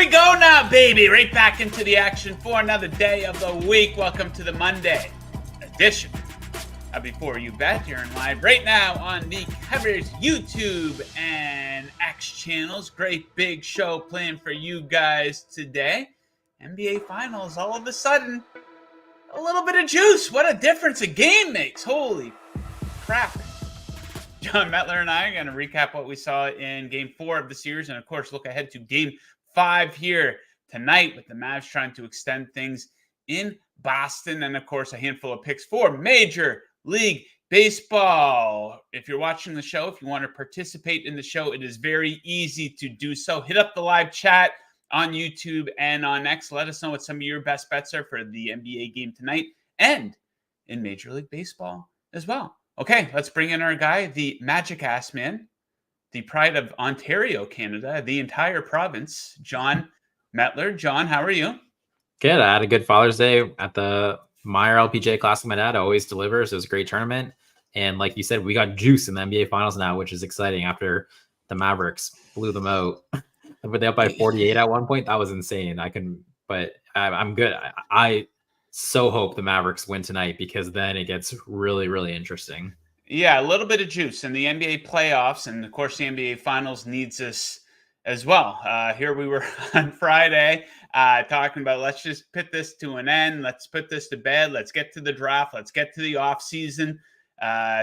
we go now, baby. Right back into the action for another day of the week. Welcome to the Monday edition of Before You Bet. You're in live right now on the Covers YouTube and X channels. Great big show planned for you guys today. NBA Finals, all of a sudden, a little bit of juice. What a difference a game makes. Holy crap. Jon Metler and I are going to recap what we saw in Game 4 of the series and, of course, look ahead to Game 5 here tonight with the Mavs trying to extend things in Boston and, of course, a handful of picks for Major League Baseball. If you're watching the show, if you want to participate in the show, it is very easy to do so. Hit up the live chat on YouTube and on X. Let us know what some of your best bets are for the NBA game tonight and in Major League Baseball as well. Okay, let's bring in our guy, the Magic Ass Man, the pride of Ontario, Canada, the entire province, Jon Metler. Jon, how are you? Good. I had a good Father's Day at the Meyer LPGA Classic. My dad always delivers. It was a great tournament. And like you said, we got juice in the NBA Finals now, which is exciting after the Mavericks blew them out. Were they up by 48 at one point? That was insane. I'm good. I so hope the Mavericks win tonight because then it gets really, really interesting. Yeah, a little bit of juice in the NBA playoffs, and of course the NBA Finals needs us as well. Here we were on Friday talking about let's just put this to an end. Let's put this to bed. Let's get to the draft. Let's get to the offseason.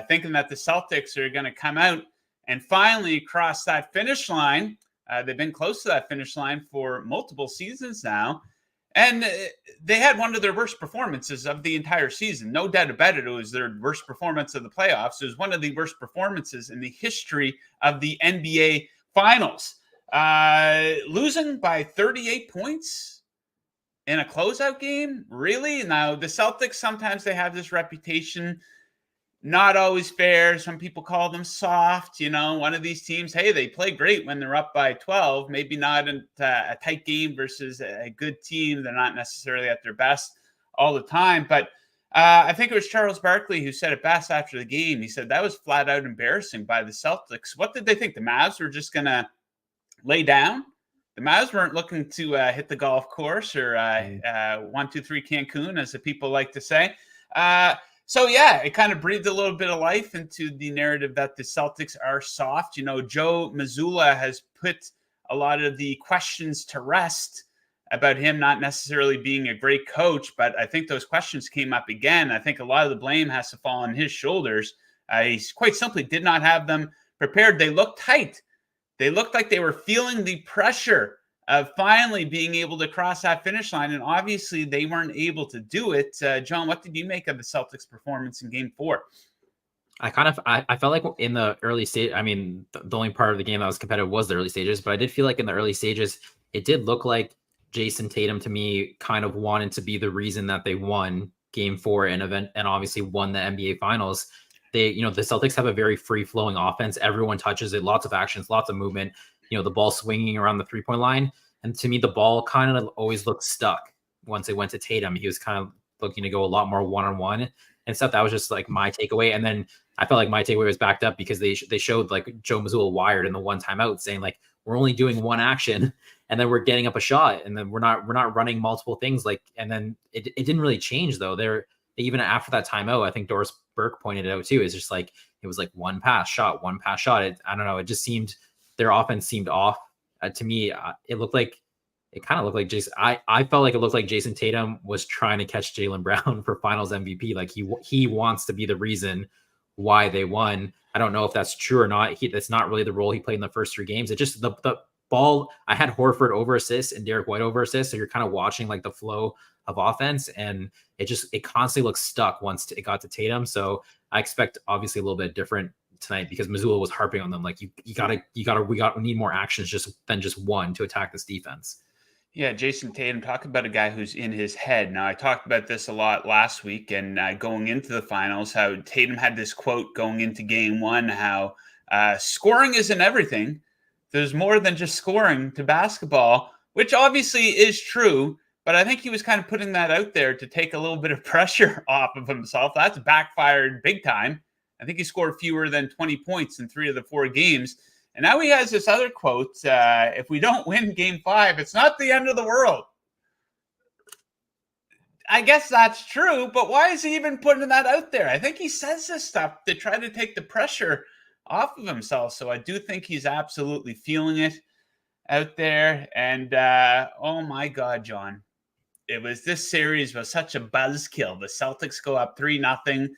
Thinking that the Celtics are going to come out and finally cross that finish line. They've been close to that finish line for multiple seasons now. And they had one of their worst performances of the entire season. No doubt about it. It was their worst performance of the playoffs. It was one of the worst performances in the history of the NBA Finals. Losing by 38 points in a closeout game? Really? Now, the Celtics, sometimes they have this reputation. Not always fair. Some people call them soft. You know, one of these teams, hey, they play great when they're up by 12. Maybe not in a tight game versus a good team. They're not necessarily at their best all the time. But I think it was Charles Barkley who said it best after the game. He said that was flat out embarrassing by the Celtics. What did they think? The Mavs were just going to lay down? The Mavs weren't looking to hit the golf course or 1, 2, 3 Cancun, as the people like to say. So, yeah, it kind of breathed a little bit of life into the narrative that the Celtics are soft. You know, Joe Mazzulla has put a lot of the questions to rest about him not necessarily being a great coach, but I think those questions came up again. I think a lot of the blame has to fall on his shoulders. He quite simply did not have them prepared. They looked tight. They looked like they were feeling the pressure of finally being able to cross that finish line. And obviously they weren't able to do it. Jon, what did you make of the Celtics performance in Game 4? I felt like in the early stage, I mean, the only part of the game that was competitive was the early stages, but I did feel like in the early stages, it did look like Jason Tatum to me kind of wanted to be the reason that they won Game 4 and obviously won the NBA Finals. The Celtics have a very free flowing offense. Everyone touches it, lots of actions, lots of movement. The ball swinging around the 3-point line. And to me, the ball kind of always looked stuck once it went to Tatum. He was kind of looking to go a lot more one-on-one and stuff. That was just like my takeaway. And then I felt like my takeaway was backed up because they showed like Joe Mazzulla wired in the one timeout saying like, we're only doing one action and then we're getting up a shot. And then we're not running multiple things. And then it didn't really change though. Even after that timeout, I think Doris Burke pointed it out too. It's just like, it was like one pass shot. I don't know. It just seemed, their offense seemed off. To me, it kind of looked like Jason. I felt like it looked like Jason Tatum was trying to catch Jaylen Brown for Finals MVP. Like he wants to be the reason why they won. I don't know if that's true or not. That's not really the role he played in the first 3 games. It just the ball. I had Horford over assists and Derek White over assists, so you're kind of watching like the flow of offense, and it constantly looks stuck once it got to Tatum. So I expect obviously a little bit different tonight because Mazzulla was harping on them like we need more actions than just one to attack this defense. Yeah, Jason Tatum, talk about a guy who's in his head. Now, I talked about this a lot last week and going into the finals, how Tatum had this quote going into Game 1, how scoring isn't everything. There's more than just scoring to basketball, which obviously is true, but I think he was kind of putting that out there to take a little bit of pressure off of himself. That's backfired big time. I think he scored fewer than 20 points in 3 of the 4 games. And now he has this other quote, if we don't win game 5, it's not the end of the world. I guess that's true, but why is he even putting that out there? I think he says this stuff to try to take the pressure off of himself. So I do think he's absolutely feeling it out there. And oh my God, John, this series was such a buzzkill. The Celtics go up 3-0,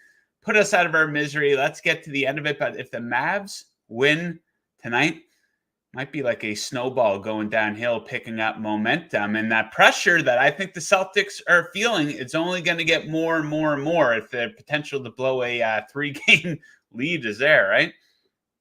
put us out of our misery. Let's get to the end of it. But if the Mavs win tonight, might be like a snowball going downhill, picking up momentum. And that pressure that I think the Celtics are feeling, it's only going to get more and more and more if the potential to blow a 3-game lead is there, right?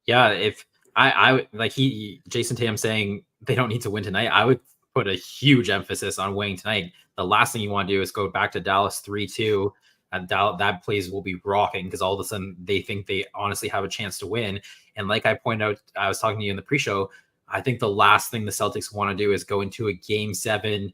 Yeah, if I like Jason Tatum saying they don't need to win tonight, I would put a huge emphasis on winning tonight. The last thing you want to do is go back to Dallas 3-2. And that plays will be rocking because all of a sudden they think they honestly have a chance to win. And like I pointed out, I was talking to you in the pre-show, I think the last thing the Celtics want to do is go into a game 7.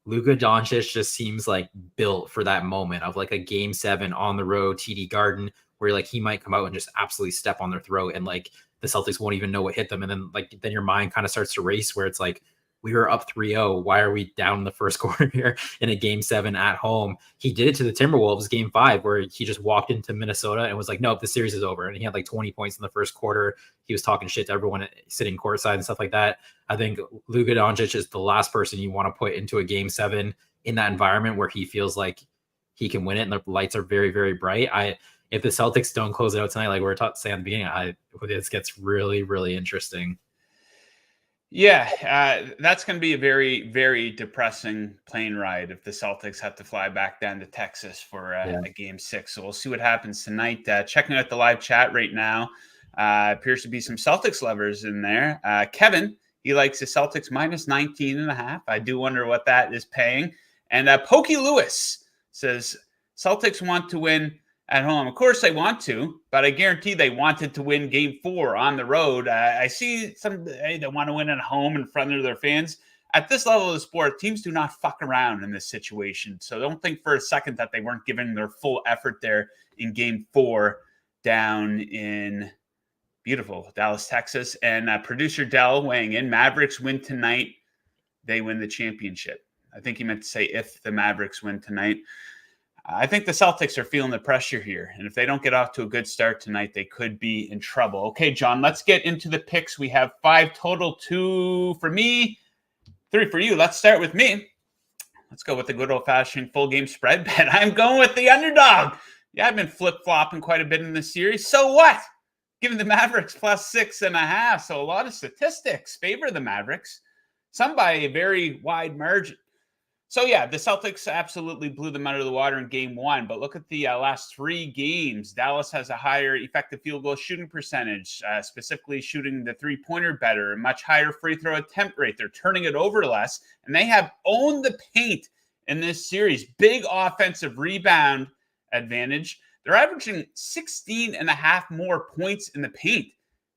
Luka Doncic just seems like built for that moment of like a game 7 on the road, TD Garden, where like he might come out and just absolutely step on their throat and like the Celtics won't even know what hit them. And then your mind kind of starts to race where it's like, we were up 3-0. Why are we down in the first quarter here in a game 7 at home? He did it to the Timberwolves game 5, where he just walked into Minnesota and was like, nope, the series is over. And he had like 20 points in the first quarter. He was talking shit to everyone sitting courtside and stuff like that. I think Luka Doncic is the last person you want to put into a game 7 in that environment where he feels like he can win it and the lights are very, very bright. If the Celtics don't close it out tonight, like we were taught to say at the beginning, this gets really, really interesting. Yeah, that's going to be a very, very depressing plane ride if the Celtics have to fly back down to Texas for a game 6. So we'll see what happens tonight. Checking out the live chat right now, appears to be some Celtics lovers in there. Kevin, he likes the Celtics minus 19.5. I do wonder what that is paying. And Pokey Lewis says Celtics want to win at home. Of course they want to, but I guarantee they wanted to win game 4 on the road. I see some, they want to win at home in front of their fans. At this level of the sport, teams do not fuck around in this situation. So don't think for a second that they weren't giving their full effort there in game 4 down in beautiful Dallas, Texas. And producer Dell weighing in, Mavericks win tonight, they win the championship. I think he meant to say if the Mavericks win tonight. I think the Celtics are feeling the pressure here. And if they don't get off to a good start tonight, they could be in trouble. Okay, John, let's get into the picks. We have 5 total, 2 for me, 3 for you. Let's start with me. Let's go with the good old-fashioned full game spread bet. I'm going with the underdog. Yeah, I've been flip-flopping quite a bit in this series. So what? Giving the Mavericks plus 6.5. So a lot of statistics favor the Mavericks. Some by a very wide margin. So, yeah, the Celtics absolutely blew them out of the water in game 1. But look at the last 3 games. Dallas has a higher effective field goal shooting percentage, specifically shooting the three-pointer better, a much higher free throw attempt rate. They're turning it over less. And they have owned the paint in this series. Big offensive rebound advantage. They're averaging 16.5 more points in the paint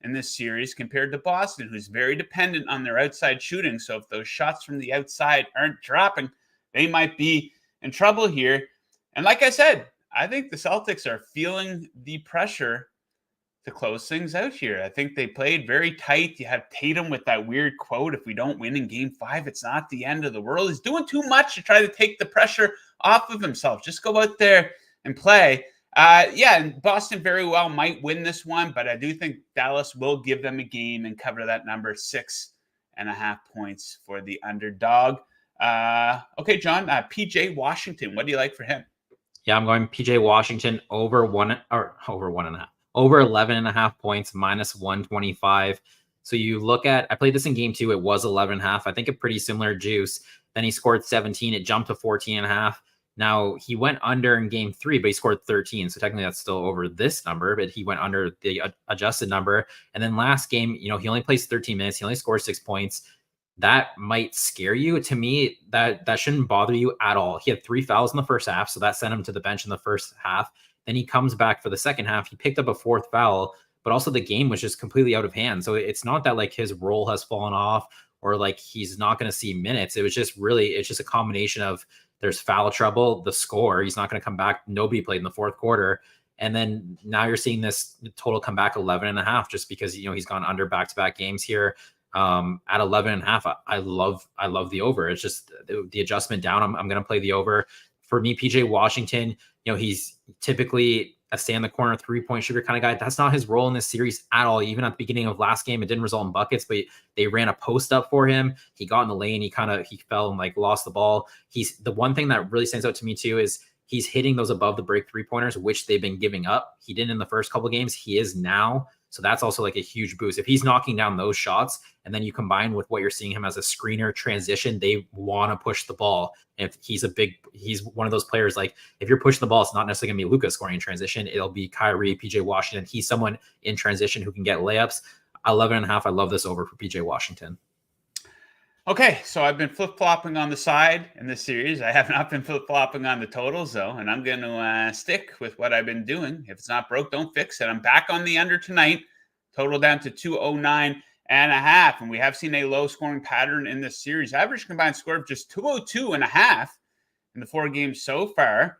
in this series compared to Boston, who's very dependent on their outside shooting. So if those shots from the outside aren't dropping, they might be in trouble here. And like I said, I think the Celtics are feeling the pressure to close things out here. I think they played very tight. You have Tatum with that weird quote, if we don't win in game 5, it's not the end of the world. He's doing too much to try to take the pressure off of himself. Just go out there and play. And Boston very well might win this one, but I do think Dallas will give them a game and cover that number, 6.5 points for the underdog. Okay, John, PJ Washington, what do you like for him? Yeah, I'm going PJ Washington over 11.5 points, minus 125. So you look at, I played this in game 2. It was 11.5. I think a pretty similar juice. Then he scored 17. It jumped to 14.5. Now he went under in game 3, but he scored 13. So technically that's still over this number, but he went under the adjusted number. And then last game, he only plays 13 minutes. He only scored 6 points. That might scare you. To me, that shouldn't bother you at all. He had 3 fouls in the first half, so that sent him to the bench in the first half. Then he comes back for the second half. He picked up a 4th foul, but also the game was just completely out of hand. So it's not that like his role has fallen off or like he's not going to see minutes. It's just a combination of there's foul trouble, the score. He's not going to come back. Nobody played in the fourth quarter. And then now you're seeing this total come back 11.5 just because, he's gone under back-to-back games here. At 11.5, I love the over. It's just the adjustment down. I'm going to play the over. For me, PJ Washington, he's typically a stay in the corner 3-point shooter kind of guy. That's not his role in this series at all. Even at the beginning of last game, it didn't result in buckets, but they ran a post up for him. He got in the lane. He fell and lost the ball. He's the one thing that really stands out to me too is he's hitting those above the break 3-pointers, which they've been giving up. He didn't in the first couple of games. He is now. So that's also a huge boost. If he's knocking down those shots and then you combine with what you're seeing him as a screener transition, they want to push the ball. If he's one of those players, if you're pushing the ball, it's not necessarily going to be Luka scoring in transition. It'll be Kyrie, PJ Washington. He's someone in transition who can get layups. 11.5. I love this over for PJ Washington. Okay, so I've been flip-flopping on the side in this series. I have not been flip-flopping on the totals, though, and I'm going to stick with what I've been doing. If it's not broke, don't fix it. I'm back on the under tonight, total down to 209.5, and we have seen a low-scoring pattern in this series. Average combined score of just 202.5 in the 4 games so far.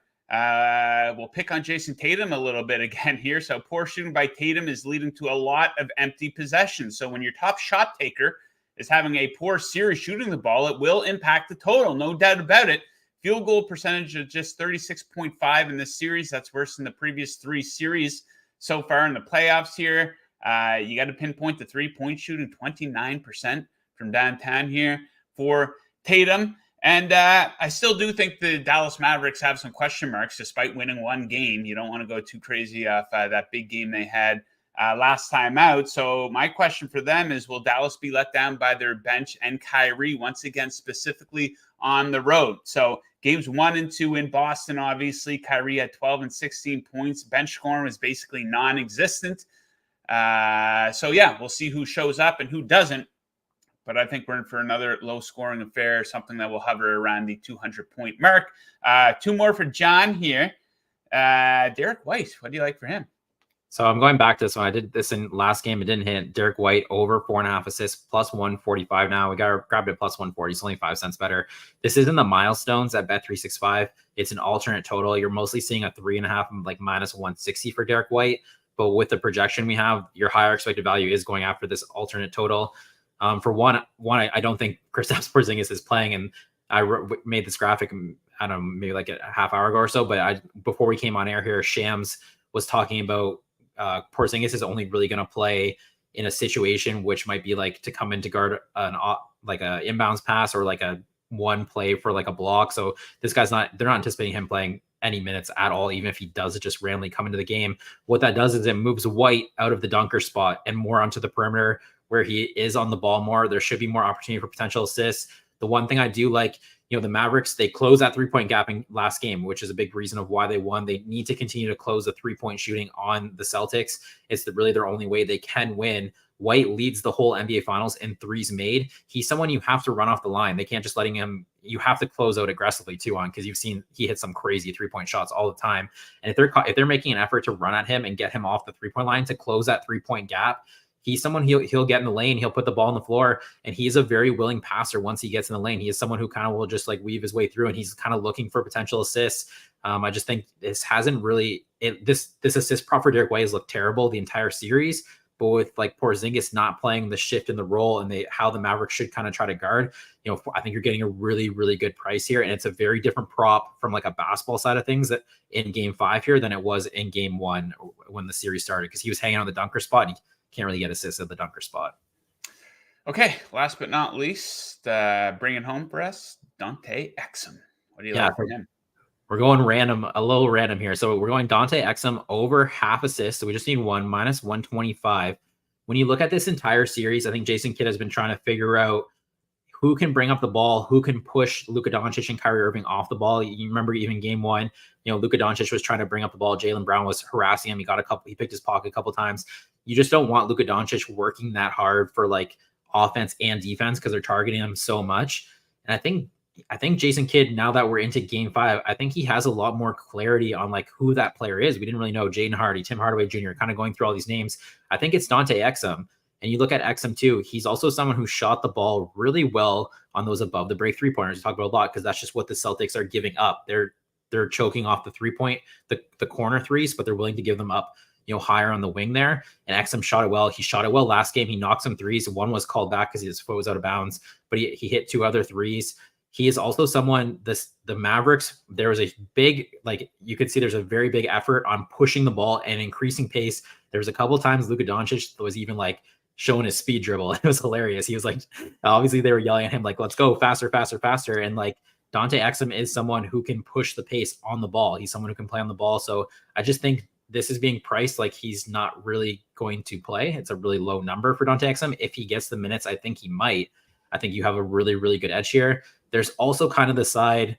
We'll pick on Jason Tatum a little bit again here. So poor shooting by Tatum is leading to a lot of empty possessions. So when your top shot taker is having a poor series shooting the ball, it will impact the total, no doubt about it. Field goal percentage of just 36.5 in this series. That's worse than the previous 3 series so far in the playoffs here. You got to pinpoint the 3-point shooting, 29% from downtown here for Tatum. And I still do think the Dallas Mavericks have some question marks despite winning 1 game. You don't want to go too crazy off that big game they had last time out. So my question for them is, will Dallas be let down by their bench and Kyrie once again, specifically on the road? So games 1 and 2 in Boston, obviously, Kyrie had 12 and 16 points. Bench scoring was basically non-existent. So yeah, we'll see who shows up and who doesn't. But I think we're in for another low-scoring affair, something that will hover around the 200-point mark. 2 more for John here. Derek White, what do you like for him? So I'm going back to this one. I did this in last game. It didn't hit. Derek White over 4.5 assists, plus 145 now. We grabbed it plus 140. It's only 5 cents better. This isn't the milestones at Bet365. It's an alternate total. You're mostly seeing a 3.5, minus 160 for Derek White. But with the projection we have, your higher expected value is going after this alternate total. For one, I don't think Kristaps Porzingis is playing, and I made this graphic, I don't know, maybe a half hour ago or so. But before we came on air here, Shams was talking about Porzingis is only really going to play in a situation which might be to come in to guard an a inbounds pass or a one play for a block. So this guy's they're not anticipating him playing any minutes at all, even if he does just randomly come into the game. What that does is it moves White out of the dunker spot and more onto the perimeter where he is on the ball more. There should be more opportunity for potential assists. The one thing I do the Mavericks, they closed that 3-point gap in last game, which is a big reason of why they won. They need to continue to close the 3-point shooting on the Celtics. It's really their only way they can win. White leads the whole NBA Finals in threes made. He's someone you have to run off the line. They can't just letting him. You have to close out aggressively too on, because you've seen he hits some crazy 3-point shots all the time. And if they're making an effort to run at him and get him off the 3-point line to close that 3-point gap, he's someone he'll get in the lane. He'll put the ball on the floor, and he's a very willing passer once he gets in the lane. He is someone who kind of will just weave his way through, and he's kind of looking for potential assists. I just think this hasn't really this assist prop for Derek White has looked terrible the entire series. But with Porzingis not playing the shift in the role and how the Mavericks should kind of try to guard, I think you're getting a really, really good price here. And it's a very different prop from a basketball side of things that in game 5 here than it was in game 1 when the series started, because he was hanging on the dunker spot and he can't really get assists at the dunker spot. Okay, last but not least, bringing home for us, Dante Exum. What do you like for him? We're going a little random here. So we're going Dante Exum over half assist. So we just need 1 minus 125. When you look at this entire series, I think Jason Kidd has been trying to figure out who can bring up the ball, who can push Luka Doncic and Kyrie Irving off the ball. You remember even game 1, Luka Doncic was trying to bring up the ball. Jaylen Brown was harassing him. He picked his pocket a couple times. You just don't want Luka Doncic working that hard for offense and defense because they're targeting him so much. And I think Jason Kidd, now that we're into game 5, I think he has a lot more clarity on who that player is. We didn't really know Jaden Hardy, Tim Hardaway Jr., kind of going through all these names. I think it's Dante Exum. And you look at Exum too, he's also someone who shot the ball really well on those above the break 3-pointers. We talk about a lot because that's just what the Celtics are giving up. they're choking off the 3-point, the corner threes, but they're willing to give them up, higher on the wing there. And Exum shot it well. He shot it well last game. He knocked some threes. One was called back because his foot was out of bounds, but he hit 2 other threes. He is also someone, the Mavericks, there was a big, you could see there's a very big effort on pushing the ball and increasing pace. There was a couple of times Luka Doncic was even showing his speed dribble. It was hilarious. He was obviously they were yelling at him, let's go faster, faster, faster. And Dante Exum is someone who can push the pace on the ball. He's someone who can play on the ball. So I just think this is being priced like he's not really going to play. It's a really low number for Dante Exum. If he gets the minutes, I think he might. I think you have a really, really good edge here. There's also kind of the side,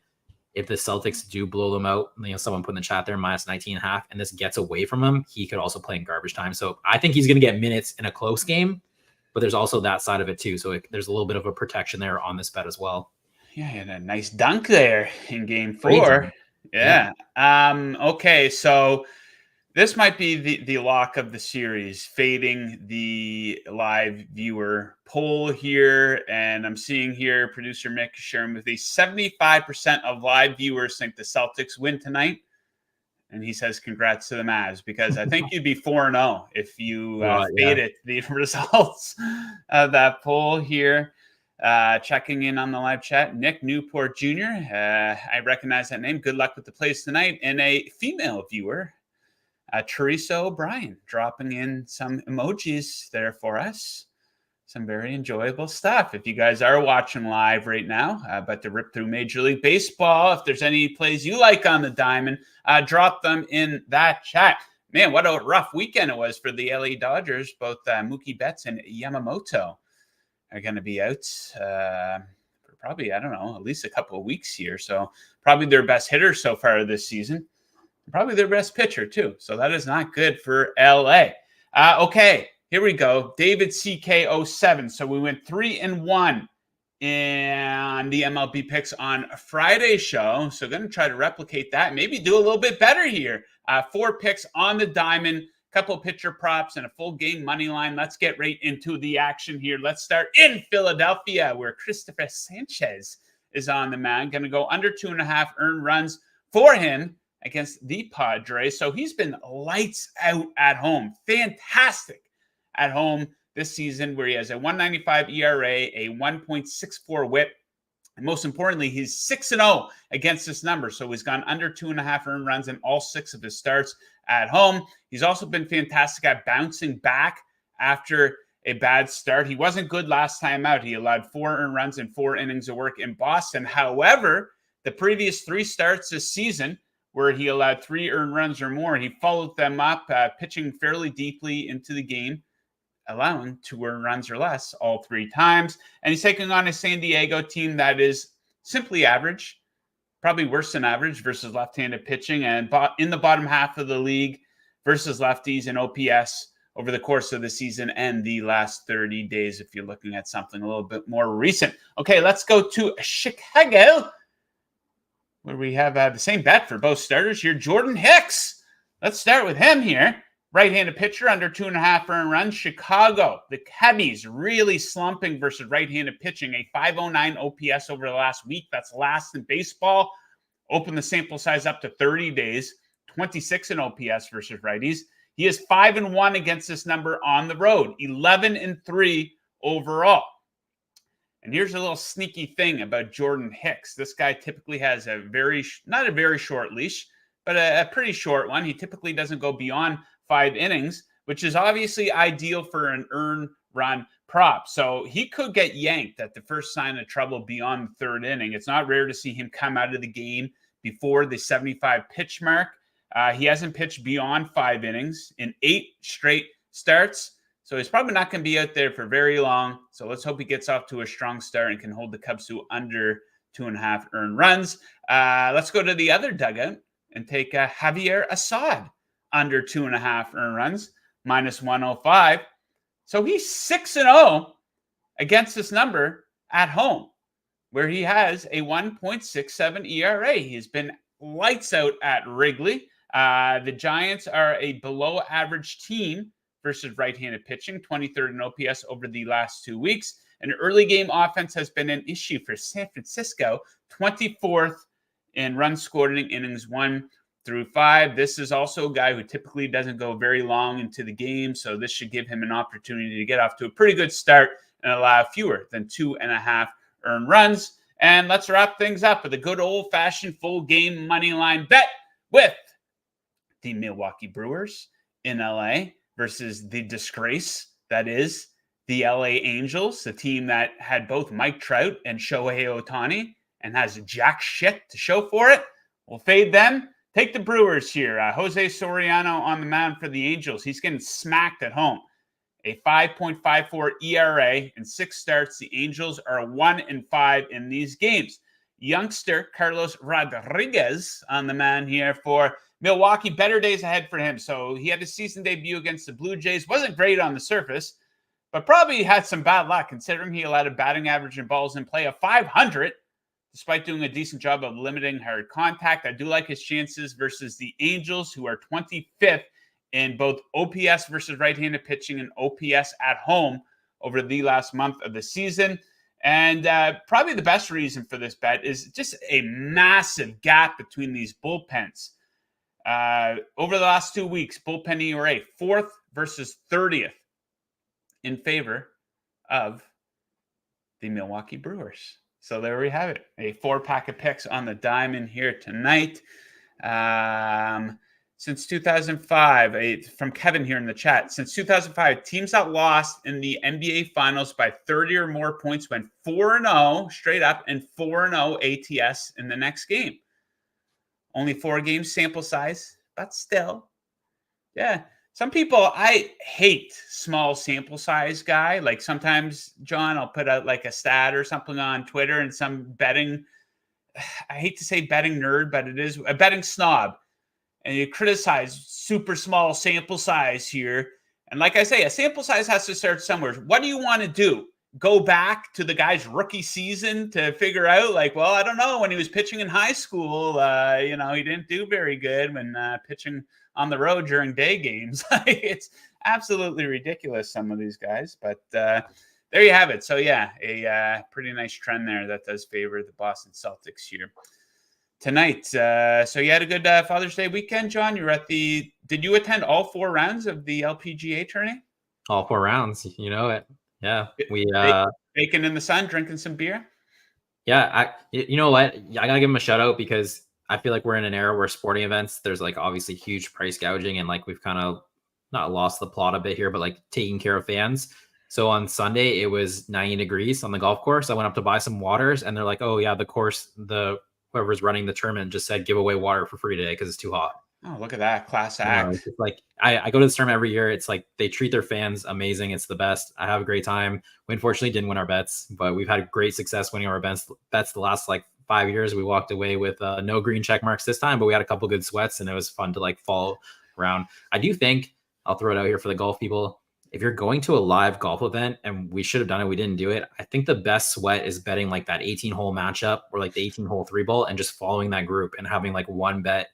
if the Celtics do blow them out, someone put in the chat there, minus 19.5, and this gets away from him, he could also play in garbage time. So I think he's going to get minutes in a close game, but there's also that side of it too. So there's a little bit of a protection there on this bet as well. Yeah, he had a nice dunk there in game 4. Yeah. Okay, so this might be the lock of the series, fading the live viewer poll here. And I'm seeing here producer Mick sharing with me 75% of live viewers think the Celtics win tonight. And he says, congrats to the Mavs, because I think you'd be 4-0 if you faded the results of that poll here. Checking in on the live chat, Nick Newport Jr. I recognize that name. Good luck with the plays tonight. And a female viewer, Teresa O'Brien, dropping in some emojis there for us. Some very enjoyable stuff. If you guys are watching live right now, but to rip through Major League Baseball, if there's any plays you like on the diamond, drop them in that chat. Man, what a rough weekend it was for the LA Dodgers. Both Mookie Betts and Yamamoto are going to be out for probably, I don't know, at least a couple of weeks here. So probably their best hitter so far this season. Probably their best pitcher, too. So that is not good for LA. Okay, here we go. David CK07. So we went 3-1 in the MLB picks on Friday's show. So going to try to replicate that. Maybe do a little bit better here. 4 picks on the diamond, couple pitcher props, and a full game money line. Let's get right into the action here. Let's start in Philadelphia, where Christopher Sanchez is on the mound. Going to go under 2.5 earned runs for him against the Padres. So he's been lights out at home. Fantastic at home this season, where he has a 1.95 ERA, a 1.64 whip. And most importantly, he's 6-0 against this number. So he's gone under 2.5 earned runs in all 6 of his starts at home. He's also been fantastic at bouncing back after a bad start. He wasn't good last time out. He allowed 4 earned runs in 4 innings of work in Boston. However, the previous 3 starts this season, where he allowed 3 earned runs or more, he followed them up, pitching fairly deeply into the game, allowing 2 earned runs or less all 3 times. And he's taking on a San Diego team that is simply average, probably worse than average versus left-handed pitching, and in the bottom half of the league versus lefties in OPS over the course of the season and the last 30 days, if you're looking at something a little bit more recent. Okay, let's go to Chicago, where we have the same bet for both starters here. Jordan Hicks. Let's start with him here. Right-handed pitcher, under 2.5 earned runs. Chicago, the Cubbies, really slumping versus right-handed pitching. A 509 OPS over the last week. That's last in baseball. Open the sample size up to 30 days. 26 in OPS versus righties. He is 5-1 against this number on the road. 11-3 overall. And here's a little sneaky thing about Jordan Hicks. This guy typically has not a very short leash, but a pretty short one. He typically doesn't go beyond 5 innings, which is obviously ideal for an earned run prop. So he could get yanked at the first sign of trouble beyond the 3rd inning. It's not rare to see him come out of the game before the 75 pitch mark. He hasn't pitched beyond 5 innings in 8 straight starts. So he's probably not going to be out there for very long. So let's hope he gets off to a strong start and can hold the Cubs to under 2.5 earned runs. Let's go to the other dugout and take Javier Assad, under 2.5 earned runs, minus 105. So he's 6-0 against this number at home, where he has a 1.67 ERA. He's been lights out at Wrigley. The Giants are a below average team versus right-handed pitching, 23rd in OPS over the last 2 weeks. And early game offense has been an issue for San Francisco, 24th in runs scored in innings 1 through 5. This is also a guy who typically doesn't go very long into the game, so this should give him an opportunity to get off to a pretty good start and allow fewer than 2.5 earned runs. And let's wrap things up with a good old-fashioned full game money line bet with the Milwaukee Brewers in LA versus the disgrace that is the LA Angels, the team that had both Mike Trout and Shohei Ohtani and has jack shit to show for it. We'll fade them. Take the Brewers here. Jose Soriano on the mound for the Angels. He's getting smacked at home. A 5.54 ERA in 6 starts. The Angels are 1-5 in these games. Youngster Carlos Rodriguez on the mound here for Milwaukee. Better days ahead for him. So he had a season debut against the Blue Jays. Wasn't great on the surface, but probably had some bad luck considering he allowed a batting average in balls in play of 500, despite doing a decent job of limiting hard contact. I do like his chances versus the Angels, who are 25th in both OPS versus right-handed pitching and OPS at home over the last month of the season. And probably the best reason for this bet is just a massive gap between these bullpens. Over the last 2 weeks, bullpen ERA 4th versus 30th in favor of the Milwaukee Brewers. So there we have it. A 4-pack of picks on the diamond here tonight. Since 2005, from Kevin here in the chat, since 2005, teams that lost in the NBA Finals by 30 or more points went 4-0 straight up and 4-0 ATS in the next game. Only 4 games sample size, but still. Yeah. Some people, I hate small sample size guy. Like sometimes, John, I'll put out like a stat or something on Twitter and some betting, I hate to say betting nerd, but it is a betting snob. And you criticize super small sample size here. And like I say, a sample size has to start somewhere. What do you want to do? Go back to the guy's rookie season to figure out, like, well, I don't know. When he was pitching in high school, he didn't do very good when pitching on the road during day games. It's absolutely ridiculous, some of these guys. But there you have it. So, yeah, a pretty nice trend there that does favor the Boston Celtics here tonight. So you had a good Father's Day weekend, John. You were at did you attend all 4 rounds of the LPGA tourney? All 4 rounds, you know it. Yeah. We baking in the sun, drinking some beer. Yeah, you know what? I gotta give him a shout out because I feel like we're in an era where sporting events, there's like obviously huge price gouging and like we've kind of not lost the plot a bit here, but like taking care of fans. So on Sunday, it was 90 degrees on the golf course. I went up to buy some waters and they're like, oh yeah, whoever's running the tournament just said give away water for free today because it's too hot. Oh, look at that. Class act. It's like I go to this tournament every year. It's like they treat their fans amazing. It's the best. I have a great time. We unfortunately didn't win our bets, but we've had great success winning our bets the last like 5 years. We walked away with no green check marks this time, but we had a couple good sweats and it was fun to like follow around. I do think, I'll throw it out here for the golf people, if you're going to a live golf event, and we should have done it, we didn't do it, I think the best sweat is betting like that 18-hole matchup or like the 18-hole 3-ball and just following that group and having like one bet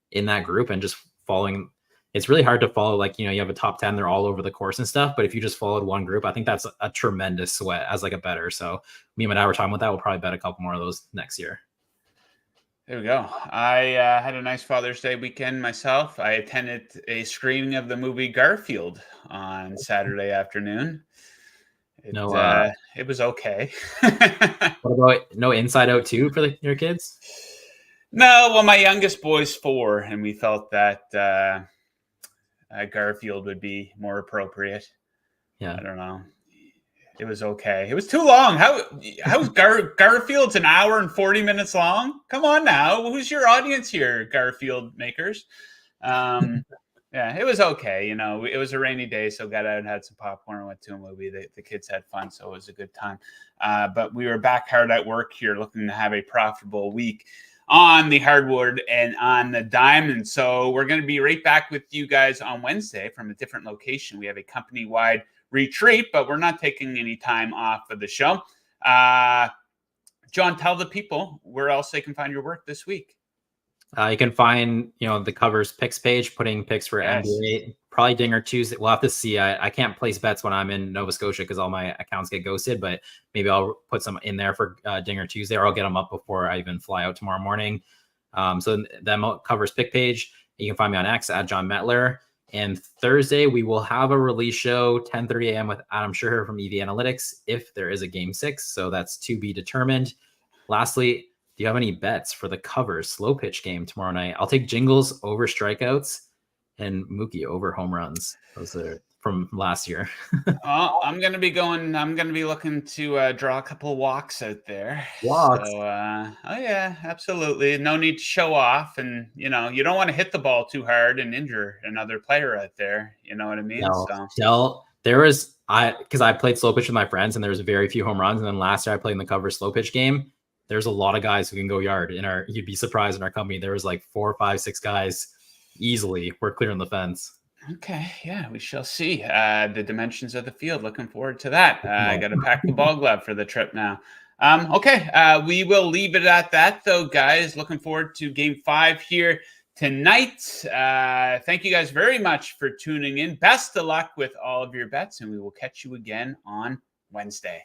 in that group and just following. It's really hard to follow, like, you have a top 10, they're all over the course and stuff, but if you just followed one group, I think that's a tremendous sweat as like a bettor. So me and my dad were talking about that. We'll probably bet a couple more of those next year. There we go. I had a nice Father's Day weekend myself. I attended a screening of the movie Garfield on Saturday afternoon. It was okay. What about no Inside Out 2 for your kids? No, well, my youngest boy's 4, and we felt that Garfield would be more appropriate. Yeah, I don't know. It was okay. It was too long. How's Garfield's an hour and 40 minutes long? Come on now. Who's your audience here, Garfield makers? Yeah, it was okay. It was a rainy day, so got out and had some popcorn and went to a movie. The kids had fun, so it was a good time. But we were back hard at work here looking to have a profitable week on the hardwood and on the diamond. So we're going to be right back with you guys on Wednesday from a different location. We have a company-wide retreat, but we're not taking any time off of the show. John, tell the people where else they can find your work this week. You can find, the covers picks page, putting picks for NBA, probably Dinger Tuesday. We'll have to see. I can't place bets when I'm in Nova Scotia because all my accounts get ghosted, but maybe I'll put some in there for Dinger Tuesday, or I'll get them up before I even fly out tomorrow morning. So that covers pick page. You can find me on X at Jon Metler. And Thursday, we will have a release show, 10:30 a.m. with Adam Scherher from EV Analytics, if there is a game 6. So that's to be determined. Lastly, do you have any bets for the covers slow pitch game tomorrow night? I'll take Jingles over strikeouts and Mookie over home runs. Those are from last year. I'm going to be looking to draw a couple walks out there. Walks. So, oh yeah, absolutely. No need to show off. And, you don't want to hit the ball too hard and injure another player out there. You know what I mean? No, because I played slow pitch with my friends and there was very few home runs. And then last year I played in the cover slow pitch game. There's a lot of guys who can go yard you'd be surprised in our company. There was like 4, 5, 6 guys easily were clearing the fence. Okay, yeah, we shall see the dimensions of the field. Looking forward to that. I got to pack the ball glove for the trip now. Okay, we will leave it at that, though, guys. Looking forward to Game 5 here tonight. Thank you guys very much for tuning in. Best of luck with all of your bets, and we will catch you again on Wednesday.